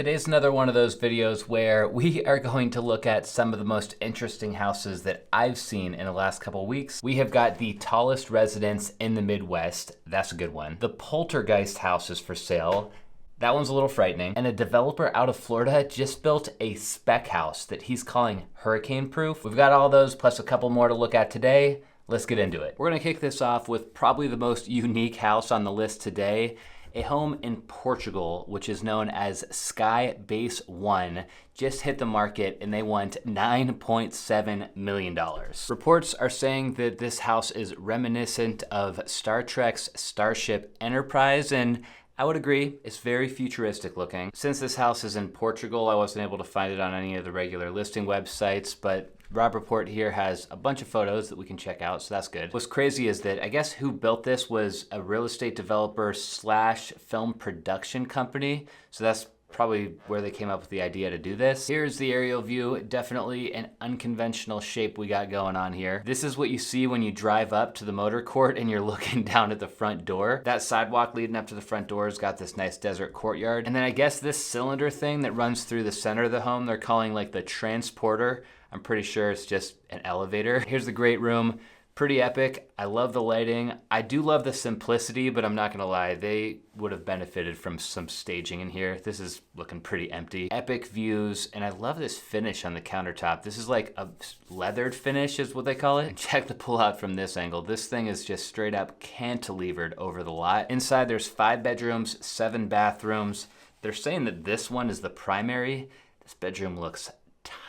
Today's another one of those videos where we are going to look at some of the most interesting houses that I've seen in the last couple weeks. We have got the tallest residence in the Midwest. That's a good one. The Poltergeist House is for sale. That one's a little frightening. And a developer out of Florida just built a spec house that he's calling hurricane proof. We've got all those plus a couple more to look at today. Let's get into it. We're gonna kick this off with probably the most unique house on the list today. A home in Portugal, which is known as Sky Base 1, just hit the market and they want $9.7 million. Reports are saying that this house is reminiscent of Star Trek's Starship Enterprise, and I would agree, it's very futuristic looking. Since this house is in Portugal, I wasn't able to find it on any of the regular listing websites, but Rob Report here has a bunch of photos that we can check out, so that's good. What's crazy is that I guess who built this was a real estate developer slash film production company, so that's probably where they came up with the idea to do this. Here's the aerial view. Definitely an unconventional shape we got going on here. This is what you see when you drive up to the motor court and you're looking down at the front door. That sidewalk leading up to the front door has got this nice desert courtyard. And then I guess this cylinder thing that runs through the center of the home, they're calling like the transporter. I'm pretty sure it's just an elevator. Here's the great room. Pretty epic. I love the lighting. I do love the simplicity, but I'm not gonna lie, they would have benefited from some staging in here. This is looking pretty empty. Epic views, and I love this finish on the countertop. This is like a leathered finish is what they call it. And check the pullout from this angle. This thing is just straight up cantilevered over the lot. Inside there's 5 bedrooms, 7 bathrooms. They're saying that this one is the primary. This bedroom looks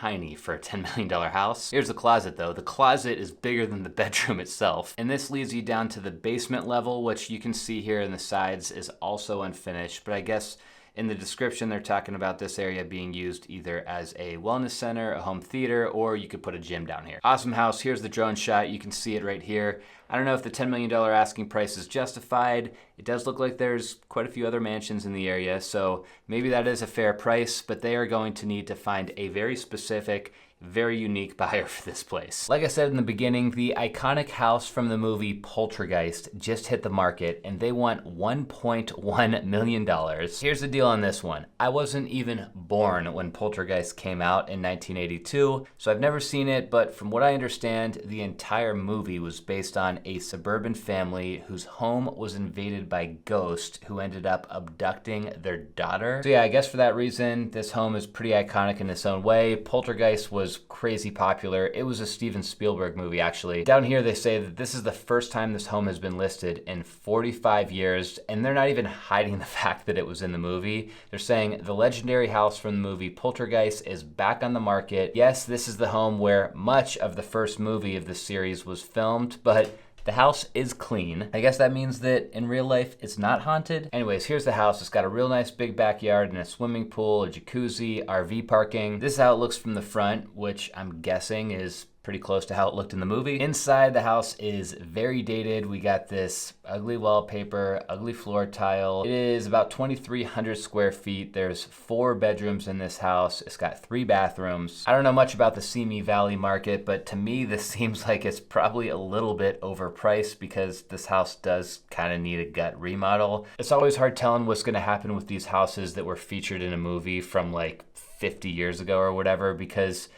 tiny for a $10 million house. Here's the closet though. The closet is bigger than the bedroom itself. And this leads you down to the basement level, which you can see here in the sides is also unfinished. But I guess in the description, they're talking about this area being used either as a wellness center, a home theater, or you could put a gym down here. Awesome house. Here's the drone shot. You can see it right here. I don't know if the $10 million asking price is justified. It does look like there's quite a few other mansions in the area, so maybe that is a fair price, but they are going to need to find a very specific, very unique buyer for this place. Like I said in the beginning, the iconic house from the movie Poltergeist just hit the market and they want $1.1 million. Here's the deal on this one. I wasn't even born when Poltergeist came out in 1982, so I've never seen it, but from what I understand, the entire movie was based on a suburban family whose home was invaded by ghosts who ended up abducting their daughter. So yeah, I guess for that reason, this home is pretty iconic in its own way. Poltergeist was crazy popular. It was a Steven Spielberg movie, actually. Down here, they say that this is the first time this home has been listed in 45 years, and they're not even hiding the fact that it was in the movie. They're saying the legendary house from the movie Poltergeist is back on the market. Yes, this is the home where much of the first movie of the series was filmed, but the house is clean. I guess that means that in real life, it's not haunted. Anyways, here's the house. It's got a real nice big backyard and a swimming pool, a jacuzzi, RV parking. This is how it looks from the front, which I'm guessing is pretty close to how it looked in the movie. Inside, the house is very dated. We got this ugly wallpaper, ugly floor tile. It is about 2,300 square feet. There's 4 bedrooms in this house. It's got 3 bathrooms. I don't know much about the Simi Valley market, but to me, this seems like it's probably a little bit overpriced because this house does kind of need a gut remodel. It's always hard telling what's going to happen with these houses that were featured in a movie from like 50 years ago or whatever, because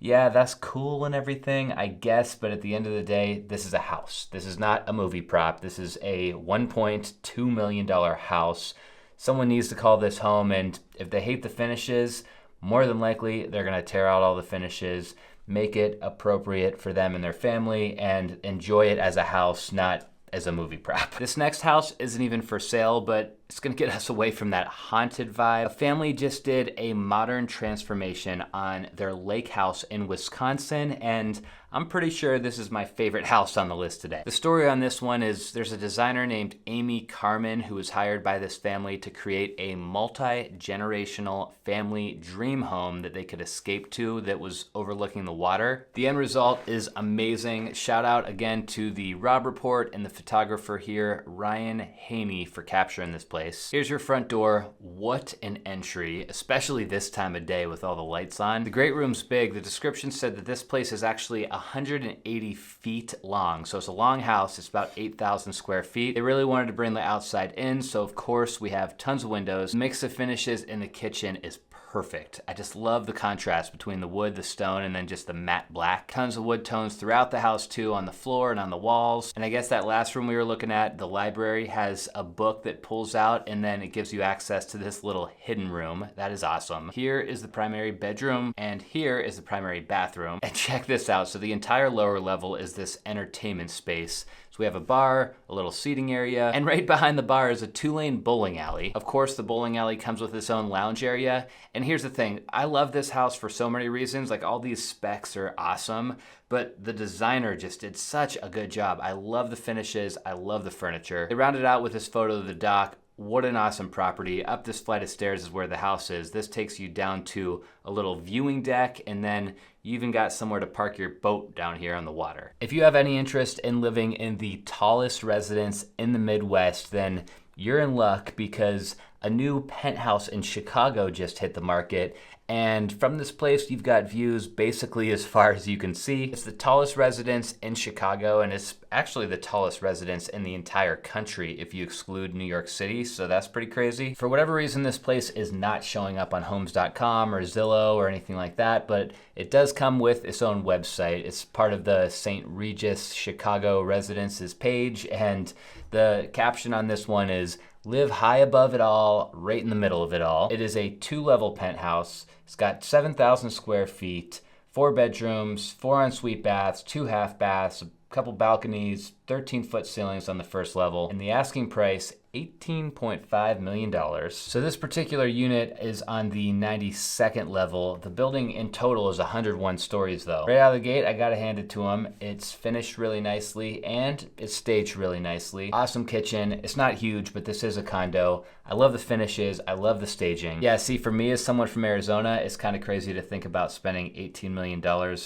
yeah, that's cool and everything, I guess, but at the end of the day, this is a house. This is not a movie prop. This is a $1.2 million house. Someone needs to call this home, and if they hate the finishes, more than likely, they're gonna tear out all the finishes, make it appropriate for them and their family, and enjoy it as a house, not as a movie prop. This next house isn't even for sale, but it's gonna get us away from that haunted vibe. A family just did a modern transformation on their lake house in Wisconsin, and I'm pretty sure this is my favorite house on the list today. The story on this one is there's a designer named Amy Carmen who was hired by this family to create a multi-generational family dream home that they could escape to that was overlooking the water. The end result is amazing. Shout out again to the Rob Report and the photographer here, Ryan Haney, for capturing this place. place. Here's your front door. What an entry, especially this time of day with all the lights on. The great room's big. The description said that this place is actually 180 feet long. So it's a long house. It's about 8,000 square feet. They really wanted to bring the outside in. So of course we have tons of windows. The mix of finishes in the kitchen is perfect. I just love the contrast between the wood, the stone, and then just the matte black. Tons of wood tones throughout the house too, on the floor and on the walls. And I guess that last room we were looking at, the library, has a book that pulls out and then it gives you access to this little hidden room. That is awesome. Here is the primary bedroom and here is the primary bathroom. And check this out. So the entire lower level is this entertainment space. So we have a bar, a little seating area, and right behind the bar is a 2-lane bowling alley. Of course, the bowling alley comes with its own lounge area. And here's the thing, I love this house for so many reasons. Like, all these specs are awesome, but the designer just did such a good job. I love the finishes, I love the furniture. They rounded out with this photo of the dock. What an awesome property. Up this flight of stairs is where the house is. This takes you down to a little viewing deck, and then you even got somewhere to park your boat down here on the water. If you have any interest in living in the tallest residence in the Midwest, then you're in luck, because a new penthouse in Chicago just hit the market. And from this place, you've got views basically as far as you can see. It's the tallest residence in Chicago, and it's actually the tallest residence in the entire country if you exclude New York City, so that's pretty crazy. For whatever reason, this place is not showing up on homes.com or Zillow or anything like that, but it does come with its own website. It's part of the St. Regis Chicago Residences page, and the caption on this one is, "Live high above it all, right in the middle of it all." It is a 2-level penthouse. It's got 7,000 square feet, 4 bedrooms, 4 ensuite baths, 2 half baths, a couple balconies, 13-foot ceilings on the first level, and the asking price, $18.5 million. So this particular unit is on the 92nd level. The building in total is 101 stories though. Right out of the gate, I gotta hand it to them. It's finished really nicely and it's staged really nicely. Awesome kitchen. It's not huge, but this is a condo. I love the finishes. I love the staging. Yeah, see, for me as someone from Arizona, it's kind of crazy to think about spending $18 million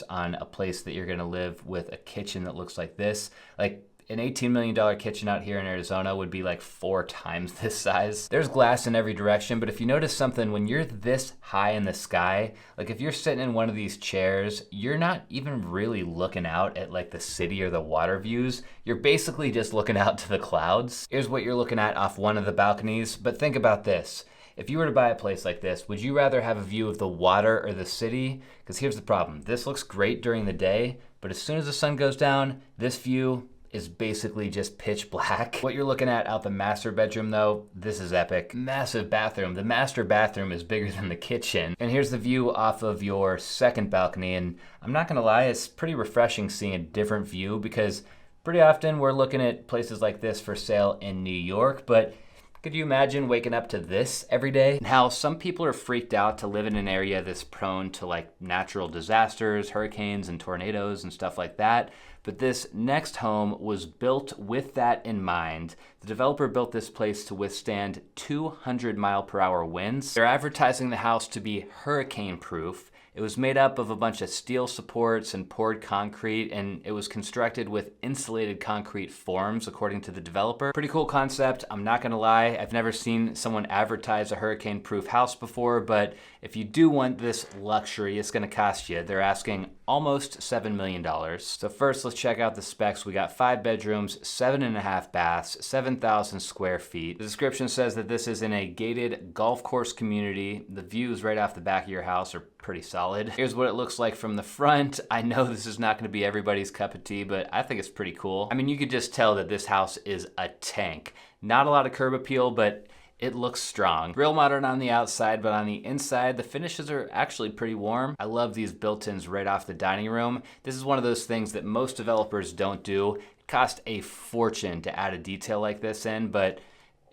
on a place that you're gonna live with a kitchen that looks like this. Like, an $18 million kitchen out here in Arizona would be like 4 times this size. There's glass in every direction, but if you notice something, when you're this high in the sky, like if you're sitting in one of these chairs, you're not even really looking out at like the city or the water views. You're basically just looking out to the clouds. Here's what you're looking at off one of the balconies, but think about this. If you were to buy a place like this, would you rather have a view of the water or the city? Because here's the problem. This looks great during the day, but as soon as the sun goes down, this view is basically just pitch black. What you're looking at out the master bedroom though, this is epic. Massive bathroom. The master bathroom is bigger than the kitchen. And here's the view off of your second balcony. And I'm not gonna lie, it's pretty refreshing seeing a different view, because pretty often we're looking at places like this for sale in New York, but could you imagine waking up to this every day? And how some people are freaked out to live in an area that's prone to like natural disasters, hurricanes and tornadoes and stuff like that. But this next home was built with that in mind. The developer built this place to withstand 200-mile-per-hour winds. They're advertising the house to be hurricane-proof. It was made up of a bunch of steel supports and poured concrete, and it was constructed with insulated concrete forms, according to the developer. Pretty cool concept. I'm not gonna lie, I've never seen someone advertise a hurricane-proof house before, but if you do want this luxury, it's gonna cost you. They're asking almost $7 million. So first, let's check out the specs. We got 5 bedrooms, 7.5 baths, 7,000 square feet. The description says that this is in a gated golf course community. The views right off the back of your house are pretty solid. Here's what it looks like from the front. I know this is not gonna be everybody's cup of tea, but I think it's pretty cool. I mean, you could just tell that this house is a tank. Not a lot of curb appeal, but it looks strong. Real modern on the outside, but on the inside, the finishes are actually pretty warm. I love these built-ins right off the dining room. This is one of those things that most developers don't do. It costs a fortune to add a detail like this in, but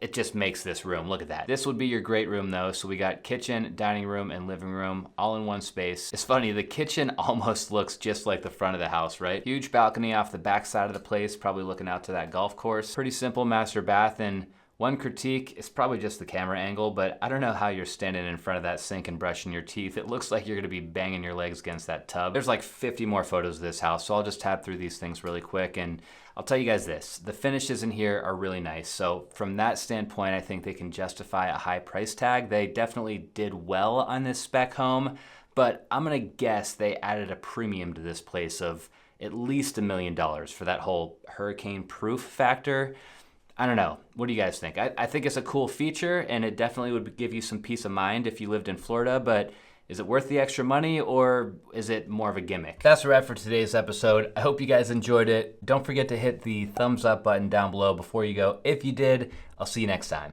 it just makes this room. Look at that. This would be your great room though. So we got kitchen, dining room, and living room all in one space. It's funny, the kitchen almost looks just like the front of the house, right? Huge balcony off the back side of the place, probably looking out to that golf course. Pretty simple master bath, and One critique is probably just the camera angle, but I don't know how you're standing in front of that sink and brushing your teeth. It looks like you're gonna be banging your legs against that tub. There's like 50 more photos of this house, so I'll just tab through these things really quick, and I'll tell you guys this, the finishes in here are really nice. So from that standpoint, I think they can justify a high price tag. They definitely did well on this spec home, but I'm gonna guess they added a premium to this place of at least $1 million for that whole hurricane proof factor. I don't know. What do you guys think? I think it's a cool feature, and it definitely would give you some peace of mind if you lived in Florida, but is it worth the extra money, or is it more of a gimmick? That's a wrap for today's episode. I hope you guys enjoyed it. Don't forget to hit the thumbs up button down below before you go. If you did, I'll see you next time.